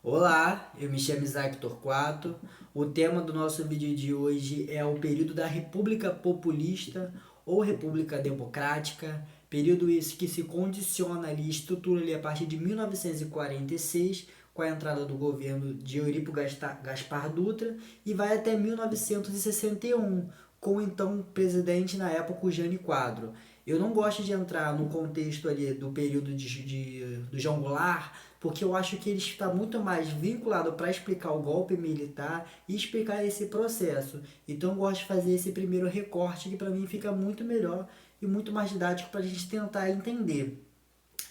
Olá, eu me chamo Isaac Torquato. O tema do nosso vídeo de hoje é o período da República Populista ou República Democrática, período esse que se condiciona ali, estrutura ali a partir de 1946, com a entrada do governo de Euripo Gaspar Dutra, e vai até 1961, com o então presidente na época, o Jânio Quadro. Eu não gosto de entrar no contexto ali do período do João Goulart, porque eu acho que ele está muito mais vinculado para explicar o golpe militar e explicar esse processo. Então eu gosto de fazer esse primeiro recorte que para mim fica muito melhor e muito mais didático para a gente tentar entender.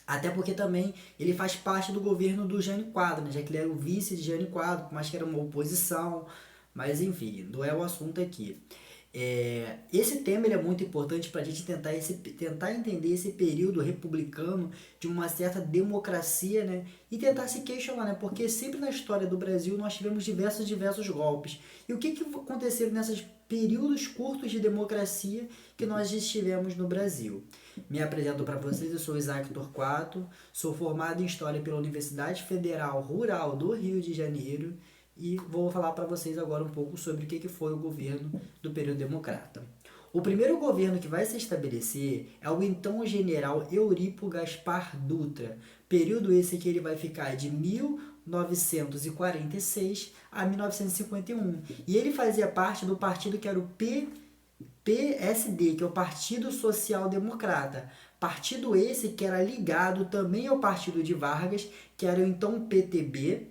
Até porque também ele faz parte do governo do Jânio Quadro, né? Já que ele era o vice de Jânio Quadro, por mais que era uma oposição. Mas enfim, não é o assunto aqui. Esse tema ele é muito importante para a gente tentar entender esse período republicano de uma certa democracia, né? E tentar se questionar, né? Porque sempre na história do Brasil nós tivemos diversos golpes. E o que aconteceu nesses períodos curtos de democracia que nós estivemos no Brasil? Me apresento para vocês, eu sou Isaac Torquato, sou formado em História pela Universidade Federal Rural do Rio de Janeiro e vou falar para vocês agora um pouco sobre o que foi o governo do período democrata. O primeiro governo que vai se estabelecer é o então general Euripo Gaspar Dutra, período esse que ele vai ficar de 1946 a 1951. E ele fazia parte do partido que era o PSD, que é o Partido Social Democrata. Partido esse que era ligado também ao partido de Vargas, que era o então PTB,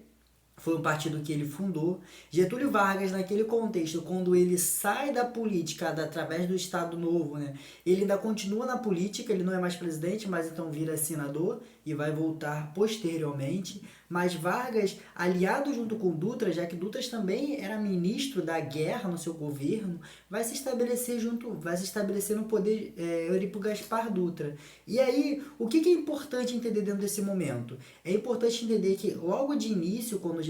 foi um partido que ele fundou. Getúlio Vargas, naquele contexto, quando ele sai da política através do Estado Novo, né, ele ainda continua na política, ele não é mais presidente, mas então vira senador e vai voltar posteriormente. Mas Vargas, aliado junto com Dutra, já que Dutra também era ministro da guerra no seu governo, vai se estabelecer no poder Euripo Gaspar Dutra. E aí, o que é importante entender dentro desse momento? É importante entender que logo de início, quando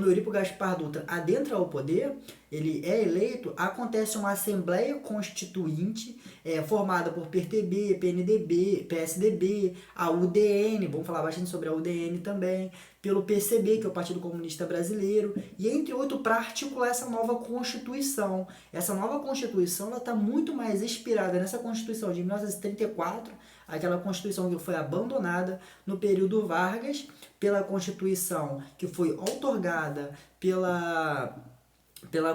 Euripo Gaspar Dutra adentra o poder, ele é eleito, acontece uma Assembleia Constituinte formada por PTB, PNDB, PSDB, a UDN, vamos falar bastante sobre a UDN também, pelo PCB, que é o Partido Comunista Brasileiro, e entre outros, para articular essa nova Constituição. Essa nova Constituição está muito mais inspirada nessa Constituição de 1934, aquela Constituição que foi abandonada no período Vargas, pela Constituição que foi outorgada pela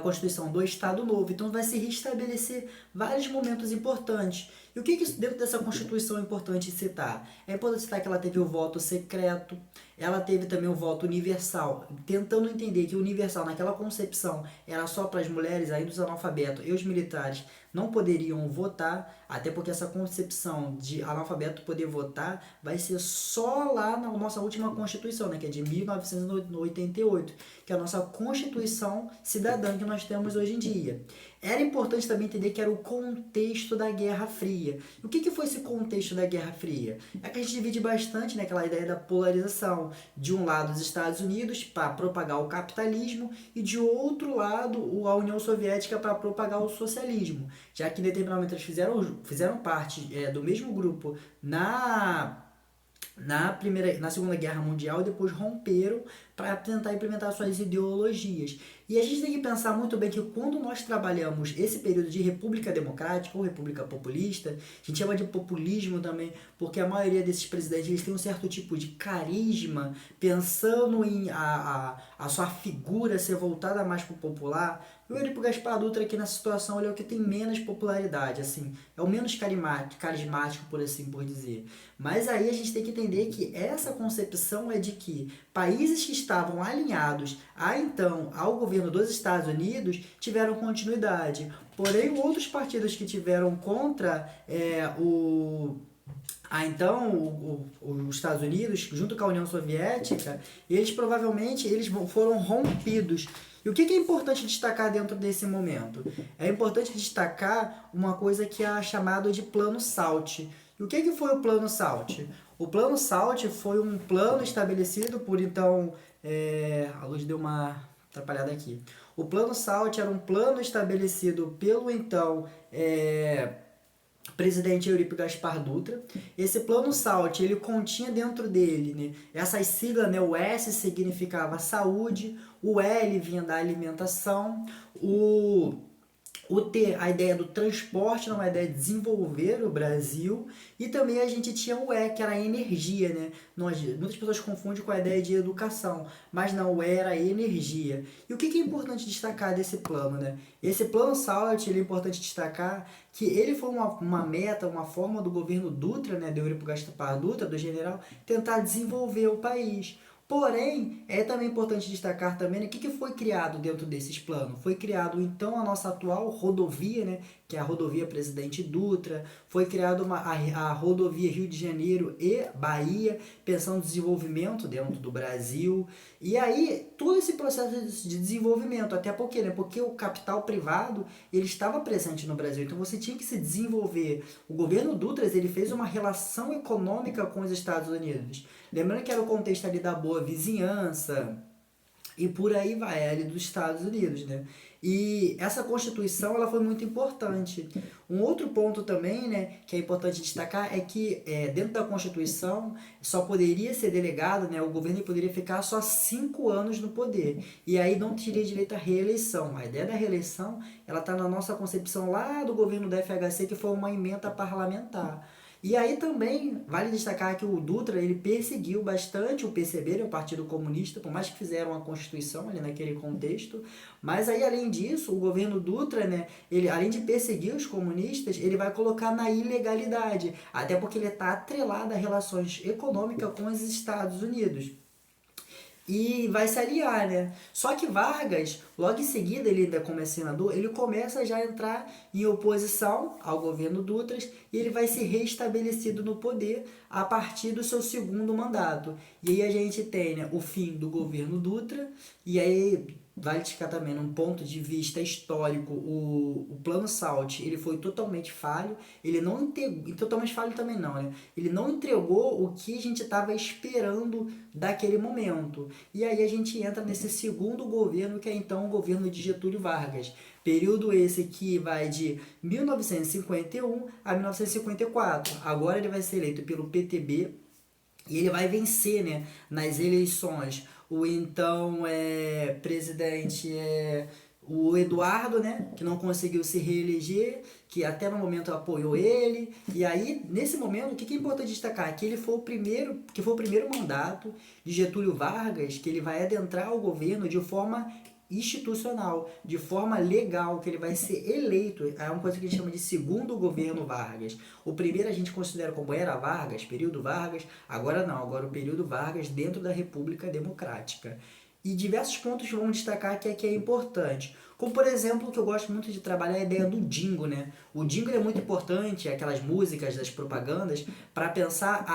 Constituição do Estado Novo. Então vai se restabelecer vários momentos importantes. E o que dentro dessa Constituição é importante citar? É importante citar que ela teve o voto secreto, ela teve também o voto universal, tentando entender que o universal naquela concepção era só para as mulheres, ainda os analfabetos e os militares não poderiam votar, até porque essa concepção de analfabeto poder votar vai ser só lá na nossa última Constituição, né, que é de 1988, que é a nossa Constituição cidadã que nós temos hoje em dia. Era importante também entender que era o contexto da Guerra Fria. E o que foi esse contexto da Guerra Fria? É que a gente divide bastante, né, aquela ideia da polarização. De um lado, os Estados Unidos para propagar o capitalismo e de outro lado, a União Soviética para propagar o socialismo. Já que em determinado momento eles fizeram parte do mesmo grupo na Segunda Guerra Mundial e depois romperam para tentar implementar suas ideologias. E a gente tem que pensar muito bem que quando nós trabalhamos esse período de República Democrática ou República Populista, a gente chama de populismo também, porque a maioria desses presidentes eles têm um certo tipo de carisma, pensando em a sua figura ser voltada mais para o popular. E o Euripo Gaspar Dutra aqui nessa situação ele é o que tem menos popularidade, assim, é o menos carismático por assim por dizer. Mas aí a gente tem que entender que essa concepção é de que países que estavam alinhados ao governo dos Estados Unidos tiveram continuidade. Porém, outros partidos que tiveram contra os Estados Unidos, junto com a União Soviética, eles provavelmente foram rompidos. E o que é importante destacar dentro desse momento? É importante destacar uma coisa que é chamada de Plano SALT. E o que foi o Plano SALT? O Plano SALT foi um plano estabelecido por então... a luz deu uma atrapalhada aqui. O Plano SALT era um plano estabelecido pelo então presidente Eurico Gaspar Dutra. Esse plano SALT, ele continha dentro dele, né, essas siglas, né, o S significava saúde, o L vinha da alimentação, o T, a ideia do transporte, não, a ideia de desenvolver o Brasil, e também a gente tinha o E, que era a energia, né? Muitas pessoas confundem com a ideia de educação, mas não, o E era a energia. E o que é importante destacar desse plano, né? Esse plano SALT, ele é importante destacar que ele foi uma meta, uma forma do governo Dutra, né, do Eurico Gaspar Dutra, do general, tentar desenvolver o país. Porém, é também importante destacar também, né, o que foi criado dentro desses planos. Foi criado então a nossa atual rodovia, né, que é a rodovia Presidente Dutra, foi criada a rodovia Rio de Janeiro e Bahia, pensando no desenvolvimento dentro do Brasil. E aí, todo esse processo de desenvolvimento, até porque, né, porque o capital privado ele estava presente no Brasil, então você tinha que se desenvolver. O governo Dutra ele fez uma relação econômica com os Estados Unidos. Lembrando que era o contexto ali da boa vizinhança e por aí vai, ali dos Estados Unidos, né? E essa Constituição, ela foi muito importante. Um outro ponto também, né, que é importante destacar é que dentro da Constituição só poderia ser delegado, né, o governo poderia ficar só 5 anos no poder. E aí não teria direito à reeleição. A ideia da reeleição, ela está na nossa concepção lá do governo da FHC, que foi uma emenda parlamentar. E aí também vale destacar que o Dutra ele perseguiu bastante o PCB, né, o Partido Comunista, por mais que fizeram a Constituição ali naquele contexto. Mas aí além disso, o governo Dutra, né, ele além de perseguir os comunistas, ele vai colocar na ilegalidade, até porque ele está atrelado a relações econômicas com os Estados Unidos e vai se aliar, né? Só que Vargas, logo em seguida, ele ainda como é senador, ele começa já a entrar em oposição ao governo Dutras e ele vai ser restabelecido no poder a partir do seu segundo mandato. E aí a gente tem, né, o fim do governo Dutra e aí vale destacar também, num ponto de vista histórico, o plano SALT ele foi totalmente falho, ele não entregou, totalmente falho também não, né? Ele não entregou o que a gente estava esperando daquele momento. E aí a gente entra nesse segundo governo, que é então o governo de Getúlio Vargas. Período esse que vai de 1951 a 1954. Agora ele vai ser eleito pelo PTB e ele vai vencer, né, nas eleições o então presidente o Eduardo, né, que não conseguiu se reeleger, que até no momento apoiou ele. E aí, nesse momento, o que é importante destacar? Que ele foi o primeiro mandato de Getúlio Vargas, que ele vai adentrar o governo de forma institucional, de forma legal, que ele vai ser eleito. É uma coisa que a gente chama de segundo governo Vargas. O primeiro a gente considera como era Vargas, período Vargas, agora não, agora o período Vargas dentro da República Democrática. E diversos pontos vamos destacar que é importante. Como, por exemplo, que eu gosto muito de trabalhar é a ideia do jingle, né? O jingle é muito importante, aquelas músicas das propagandas, para pensar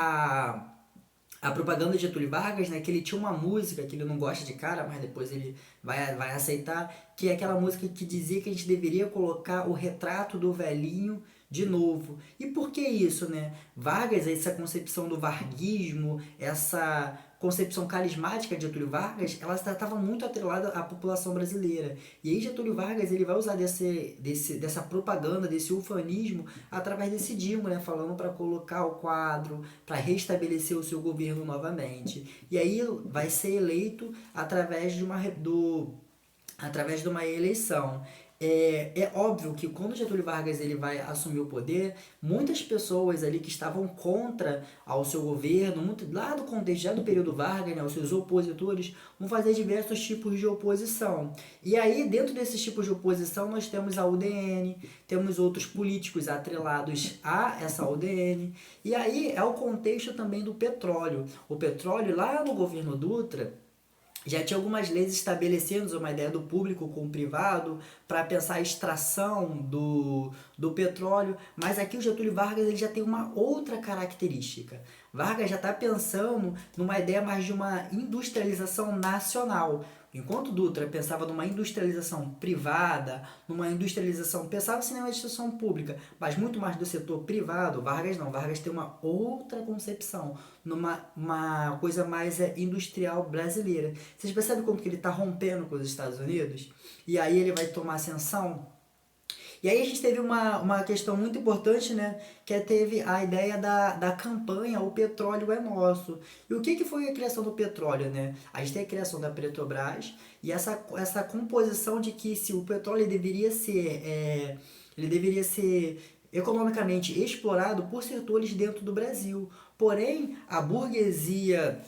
a propaganda de Getúlio Vargas, né, que ele tinha uma música que ele não gosta de cara, mas depois ele vai aceitar, que é aquela música que dizia que a gente deveria colocar o retrato do velhinho de novo. E por que isso, né? Vargas, essa concepção do varguismo, essa concepção carismática de Getúlio Vargas, ela estava muito atrelada à população brasileira. E aí Getúlio Vargas ele vai usar dessa propaganda, desse ufanismo, através desse jingle, né? Falando para colocar o quadro, para restabelecer o seu governo novamente. E aí vai ser eleito através de uma eleição. É óbvio que quando Getúlio Vargas ele vai assumir o poder, muitas pessoas ali que estavam contra ao seu governo, lá do contexto já do período Vargas, né, os seus opositores, vão fazer diversos tipos de oposição. E aí, dentro desses tipos de oposição, nós temos a UDN, temos outros políticos atrelados a essa UDN, e aí é o contexto também do petróleo. O petróleo, lá no governo Dutra, já tinha algumas leis estabelecendo uma ideia do público com o privado para pensar a extração do petróleo, mas aqui o Getúlio Vargas ele já tem uma outra característica. Vargas já está pensando numa ideia mais de uma industrialização nacional. Enquanto Dutra pensava numa industrialização privada, numa industrialização, pensava-se numa instituição pública, mas muito mais do setor privado, Vargas não. Vargas tem uma outra concepção, uma coisa mais industrial brasileira. Vocês percebem como que ele está rompendo com os Estados Unidos? E aí ele vai tomar ascensão? E aí a gente teve uma questão muito importante, né? Que teve a ideia da campanha O Petróleo é Nosso. E o que foi a criação do petróleo, né? A gente tem a criação da Petrobras e essa composição de que se o petróleo ele deveria ser economicamente explorado por setores dentro do Brasil. Porém, a burguesia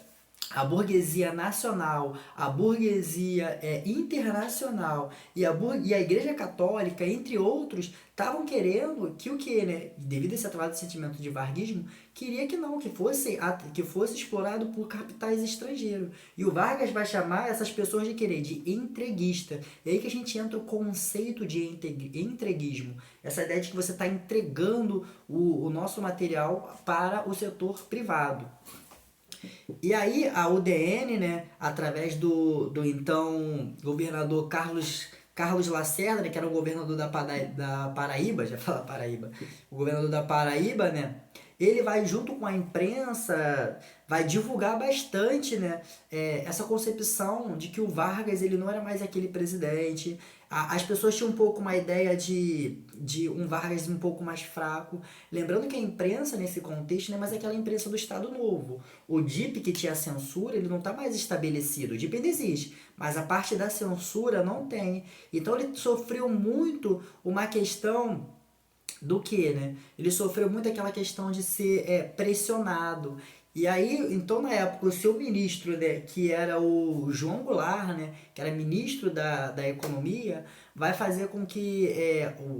nacional, a burguesia internacional e a Igreja Católica, entre outros, estavam querendo que o que, né, devido a esse atrelado sentimento de varguismo, queria que não, que fosse explorado por capitais estrangeiros. E o Vargas vai chamar essas pessoas de querer, de entreguista. É aí que a gente entra o conceito de entreguismo. Essa ideia de que você está entregando o nosso material para o setor privado. E aí a UDN, né, através do então governador Carlos Lacerda, né, que era o governador da Paraíba, já fala Paraíba, o governador da Paraíba, né, ele vai junto com a imprensa, vai divulgar bastante, né, essa concepção de que o Vargas ele não era mais aquele presidente. As pessoas tinham um pouco uma ideia de um Vargas um pouco mais fraco. Lembrando que a imprensa nesse contexto não é mais aquela imprensa do Estado Novo. O DIP que tinha censura, ele não está mais estabelecido. O DIP ainda existe, mas a parte da censura não tem. Então ele sofreu muito uma questão do que, né? Ele sofreu muito aquela questão de ser pressionado. E aí, então na época, o seu ministro, né, que era o João Goulart, né, que era ministro da Economia, vai fazer com que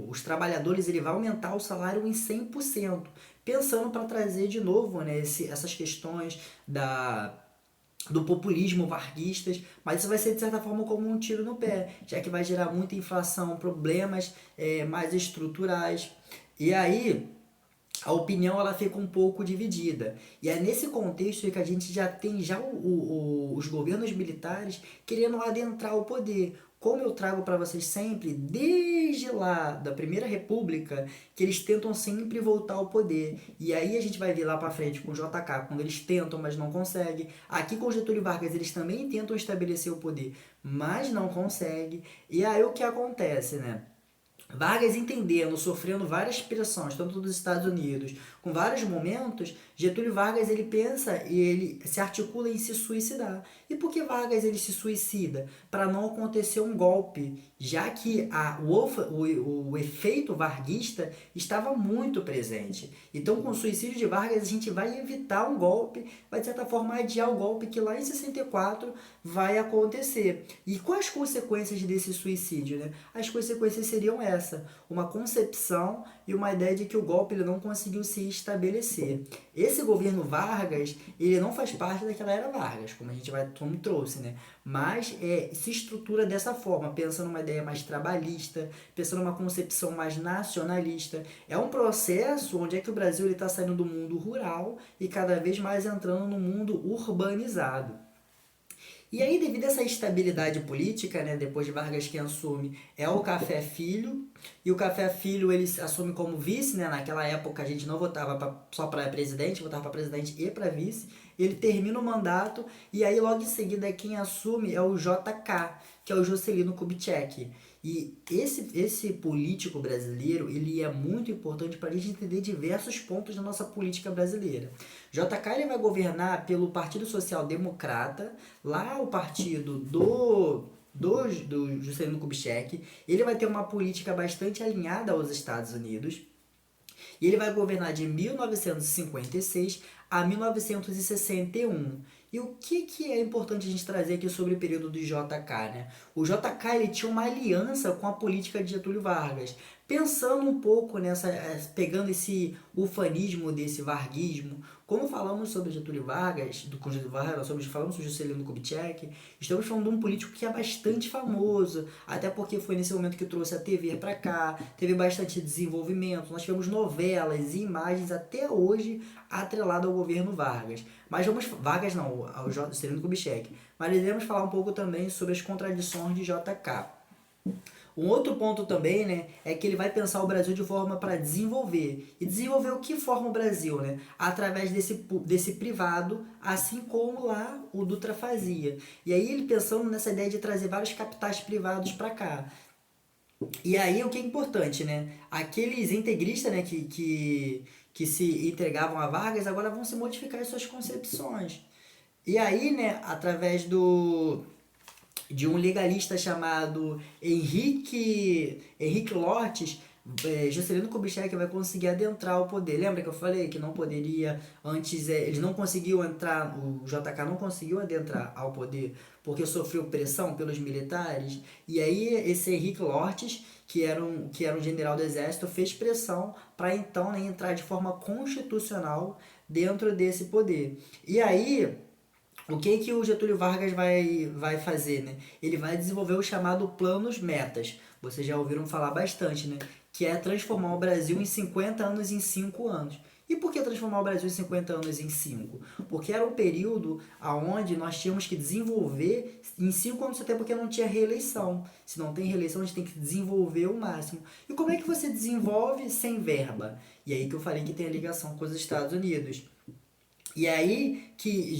os trabalhadores ele vai aumentar o salário em 100%, pensando para trazer de novo, né, essas questões do populismo varguistas, mas isso vai ser de certa forma como um tiro no pé, já que vai gerar muita inflação, problemas mais estruturais. E aí a opinião ela fica um pouco dividida. E é nesse contexto que a gente já tem os governos militares querendo adentrar o poder. Como eu trago para vocês sempre, desde lá da Primeira República, que eles tentam sempre voltar ao poder. E aí a gente vai ver lá para frente com o JK, quando eles tentam, mas não conseguem. Aqui com o Getúlio Vargas, eles também tentam estabelecer o poder, mas não conseguem. E aí o que acontece, né? Vargas entendendo, sofrendo várias pressões, tanto dos Estados Unidos, com vários momentos, Getúlio Vargas ele pensa e ele se articula em se suicidar. E por que Vargas ele se suicida? Para não acontecer um golpe, já que o efeito varguista estava muito presente. Então, com o suicídio de Vargas, a gente vai evitar um golpe, vai de certa forma adiar o golpe que lá em 64 vai acontecer. E quais as consequências desse suicídio, né? As consequências seriam essas: uma concepção e uma ideia de que o golpe ele não conseguiu se estabelecer. Esse governo Vargas, ele não faz parte daquela era Vargas, como trouxe, né? Mas se estrutura dessa forma, pensando numa ideia mais trabalhista, pensando numa concepção mais nacionalista. É um processo onde é que o Brasil está saindo do mundo rural e cada vez mais entrando no mundo urbanizado. E aí, devido a essa estabilidade política, né, depois de Vargas quem assume é o Café Filho, e o Café Filho ele assume como vice, né, naquela época a gente não votava só para presidente, votava para presidente e para vice, ele termina o mandato, e aí logo em seguida quem assume é o JK, que é o Juscelino Kubitschek. E esse político brasileiro, ele é muito importante para a gente entender diversos pontos da nossa política brasileira. JK ele vai governar pelo Partido Social Democrata, lá o partido do Juscelino Kubitschek. Ele vai ter uma política bastante alinhada aos Estados Unidos. E ele vai governar de 1956 a 1961. E o que é importante a gente trazer aqui sobre o período do JK, né? O JK ele tinha uma aliança com a política de Getúlio Vargas, pensando um pouco pegando esse ufanismo desse varguismo. Quando falamos sobre Getúlio Vargas, falamos sobre Juscelino Kubitschek, estamos falando de um político que é bastante famoso, até porque foi nesse momento que trouxe a TV para cá, teve bastante desenvolvimento, nós tivemos novelas e imagens até hoje atrelado ao governo Vargas. Mas Vargas não, ao Juscelino Kubitschek. Mas iremos falar um pouco também sobre as contradições de JK. Um outro ponto também, né, é que ele vai pensar o Brasil de forma para desenvolver. E desenvolver o que forma o Brasil, né? Através desse privado, assim como lá o Dutra fazia. E aí ele pensando nessa ideia de trazer vários capitais privados para cá. E aí o que é importante, né? Aqueles integristas, né, que se entregavam a Vargas agora vão se modificar as suas concepções. E aí, né, através de um legalista chamado Henrique Lortes, Juscelino Kubitschek vai conseguir adentrar o poder. Lembra que eu falei que não poderia antes, eles não conseguiam entrar, o JK não conseguiu adentrar ao poder porque sofreu pressão pelos militares. E aí esse Henrique Lortes, que era um general do exército, fez pressão para então, né, entrar de forma constitucional dentro desse poder. E aí o que que o Getúlio Vargas vai fazer, né? Ele vai desenvolver o chamado Planos Metas. Vocês já ouviram falar bastante, né? Que é transformar o Brasil em 50 anos em 5 anos. E por que transformar o Brasil em 50 anos em 5? Porque era um período onde nós tínhamos que desenvolver em 5 anos, até porque não tinha reeleição. Se não tem reeleição, a gente tem que desenvolver o máximo. E como é que você desenvolve sem verba? E aí que eu falei que tem a ligação com os Estados Unidos. E aí que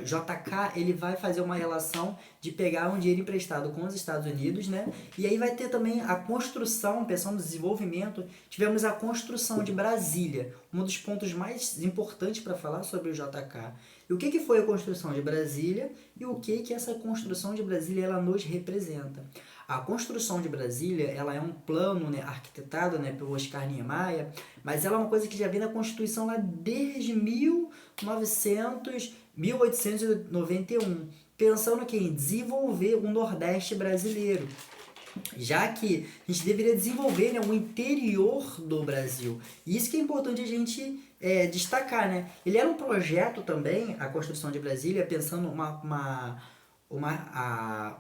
JK ele vai fazer uma relação de pegar um dinheiro emprestado com os Estados Unidos, né? E aí vai ter também a construção, pensando no desenvolvimento, tivemos a construção de Brasília, um dos pontos mais importantes para falar sobre o JK. E o que foi a construção de Brasília e o que essa construção de Brasília ela nos representa? A construção de Brasília, ela é um plano, né, arquitetado, né, pelo Oscar Niemeyer, mas ela é uma coisa que já vem na Constituição lá desde 1891, pensando que em desenvolver o Nordeste brasileiro, já que a gente deveria desenvolver, né, o interior do Brasil. E isso que é importante a gente destacar, né? Ele era um projeto também, a construção de Brasília, pensando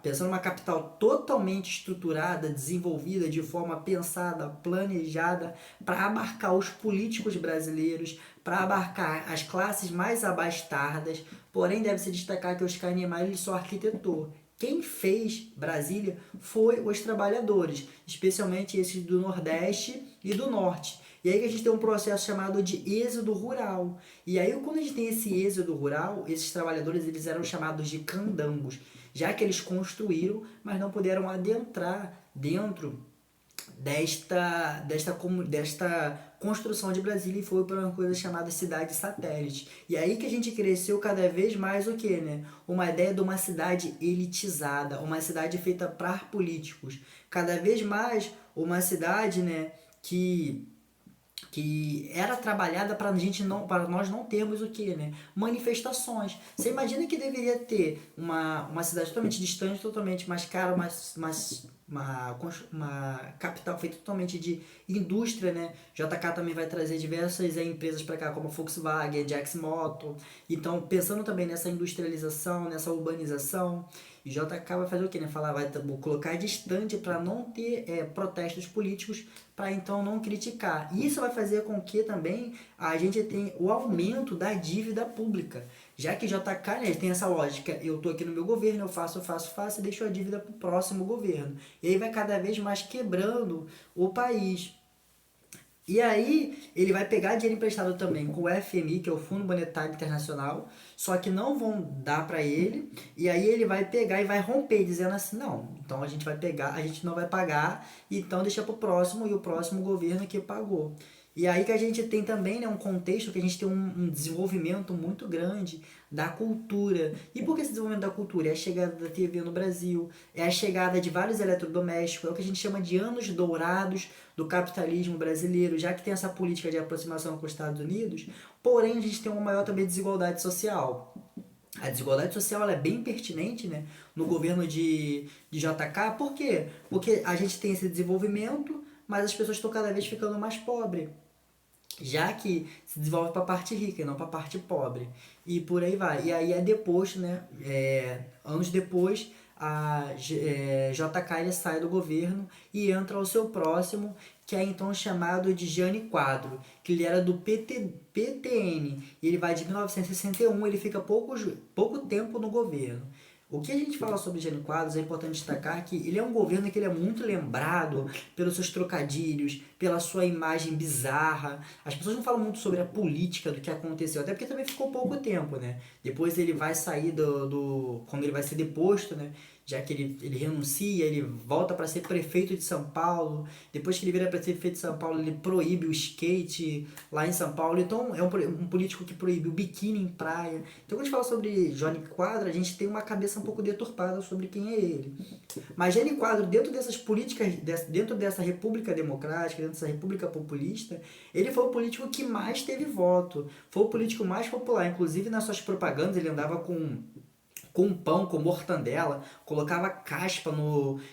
pensando numa capital totalmente estruturada, desenvolvida de forma pensada, planejada, para abarcar os políticos brasileiros, para abarcar as classes mais abastadas. Porém, deve-se destacar que Oscar Niemeyer ele só arquitetou. Quem fez Brasília foi os trabalhadores, especialmente esses do Nordeste e do Norte. E aí que a gente tem um processo chamado de êxodo rural. E aí quando a gente tem esse êxodo rural, esses trabalhadores eles eram chamados de candangos, já que eles construíram, mas não puderam adentrar dentro desta construção de Brasília e foi para uma coisa chamada cidade satélite. E aí que a gente cresceu cada vez mais o que, né? Uma ideia de uma cidade elitizada, uma cidade feita para políticos. Cada vez mais uma cidade, né, que era trabalhada para nós não termos o que, né? Manifestações. Você imagina que deveria ter uma cidade totalmente distante, totalmente mais cara, uma capital feita totalmente de indústria, né? JK também vai trazer diversas empresas para cá, como a Volkswagen, Jax Moto. Então, pensando também nessa industrialização, nessa urbanização, e JK vai fazer o quê, né? Falar, vai colocar distante para não ter protestos políticos, para então não criticar. E isso vai fazer com que também a gente tenha o aumento da dívida pública. Já que JK, né, tem essa lógica, eu estou aqui no meu governo, eu faço e deixo a dívida para o próximo governo. E aí vai cada vez mais quebrando o país. E aí ele vai pegar dinheiro emprestado também com o FMI, que é o Fundo Monetário Internacional, só que não vão dar para ele, e aí ele vai pegar e vai romper, dizendo assim, não, então a gente vai pegar, a gente não vai pagar, então deixa para o próximo, e o próximo governo que pagou. E aí que a gente tem também, né, um contexto que a gente tem um desenvolvimento muito grande da cultura. E por que esse desenvolvimento da cultura? É a chegada da TV no Brasil, é a chegada de vários eletrodomésticos, é o que a gente chama de anos dourados do capitalismo brasileiro, já que tem essa política de aproximação com os Estados Unidos, porém a gente tem uma maior também desigualdade social. A desigualdade social ela é bem pertinente, né, no governo de JK, por quê? Porque a gente tem esse desenvolvimento, mas as pessoas estão cada vez ficando mais pobres, já que se desenvolve para a parte rica e não para a parte pobre. E por aí vai. E aí é depois, né, anos depois, JK ele sai do governo e entra o seu próximo, que é então chamado de Jânio Quadros, que ele era do PTN, e ele vai de 1961, ele fica pouco tempo no governo. O que a gente fala sobre Jânio Quadros é importante destacar que ele é um governo que ele é muito lembrado pelos seus trocadilhos, pela sua imagem bizarra. As pessoas não falam muito sobre a política do que aconteceu, até porque também ficou pouco tempo, né? Depois ele vai sair quando ele vai ser deposto, né? já que ele renuncia, ele volta para ser prefeito de São Paulo. Depois que ele vira prefeito de São Paulo, ele proíbe o skate lá em São Paulo. Então é um político que proíbe o biquíni em praia. Então quando a gente fala sobre Jânio Quadro, a gente tem uma cabeça um pouco deturpada sobre quem é ele. Mas Jânio Quadro, dentro dessas políticas, dentro dessa república democrática, dentro dessa república populista, ele foi o político que mais teve voto, foi o político mais popular. Inclusive nas suas propagandas ele andava com pão, com mortandela, colocava caspa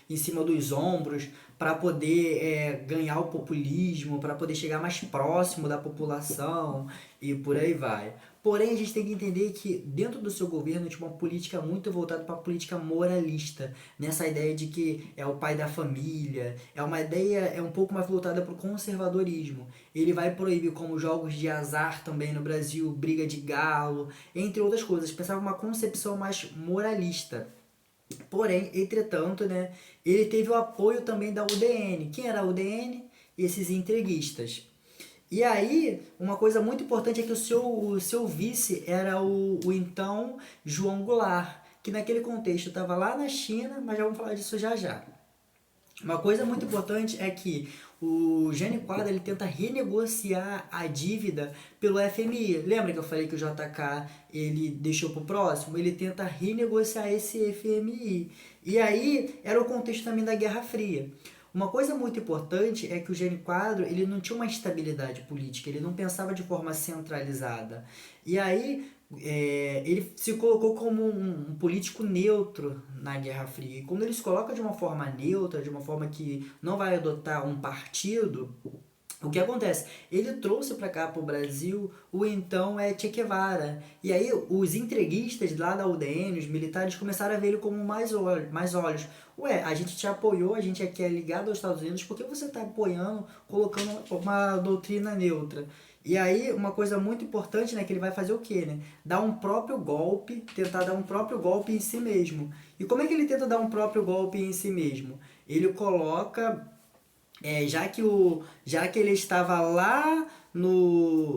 em cima dos ombros para poder ganhar o populismo, para poder chegar mais próximo da população e por aí vai. Porém, a gente tem que entender que dentro do seu governo tinha uma política muito voltada para a política moralista, nessa ideia de que é o pai da família, é uma ideia um pouco mais voltada para o conservadorismo. Ele vai proibir como jogos de azar também no Brasil, briga de galo, entre outras coisas. Pensava uma concepção mais moralista. Porém, entretanto, né, ele teve o apoio também da UDN. Quem era a UDN? Esses entreguistas. E aí, uma coisa muito importante é que o seu vice era o então João Goulart, que naquele contexto estava lá na China, mas já vamos falar disso já já. Uma coisa muito importante é que o Jânio Quadro ele tenta renegociar a dívida pelo FMI. Lembra que eu falei que o JK ele deixou para o próximo? Ele tenta renegociar esse FMI. E aí era o contexto também da Guerra Fria. Uma coisa muito importante é que o Jânio Quadro ele não tinha uma estabilidade política, ele não pensava de forma centralizada. E aí ele se colocou como um político neutro na Guerra Fria. E quando ele se coloca de uma forma neutra, de uma forma que não vai adotar um partido, o que acontece? Ele trouxe para cá, para o Brasil, o então Che Guevara. E aí os entreguistas lá da UDN, os militares, começaram a ver ele como mais olhos. Ué, a gente te apoiou, a gente aqui é ligado aos Estados Unidos, por que você está apoiando, colocando uma doutrina neutra? E aí, uma coisa muito importante, né, que ele vai fazer o quê, né? Dar um próprio golpe, tentar dar um próprio golpe em si mesmo. E como é que ele tenta dar um próprio golpe em si mesmo? Ele coloca já que ele estava lá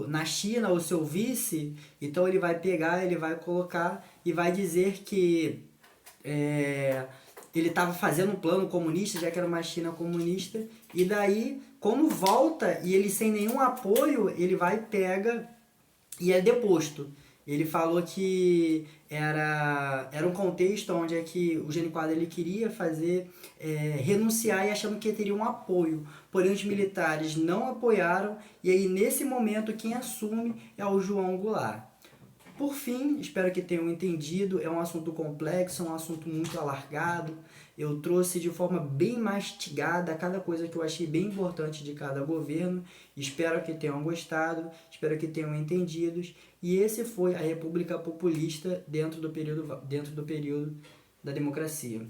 na China, o seu vice, então ele vai pegar, ele vai colocar e vai dizer que ele estava fazendo um plano comunista, já que era uma China comunista, e daí, quando volta e ele sem nenhum apoio, ele vai, pega e é deposto. Ele falou que era um contexto onde é que o Jânio Quadro ele queria renunciar e achando que teria um apoio. Porém, os militares não apoiaram e aí, nesse momento, quem assume é o João Goulart. Por fim, espero que tenham entendido, é um assunto complexo, é um assunto muito alargado. Eu trouxe de forma bem mastigada cada coisa que eu achei bem importante de cada governo. Espero que tenham gostado, espero que tenham entendido. E esse foi a República Populista dentro do período da democracia.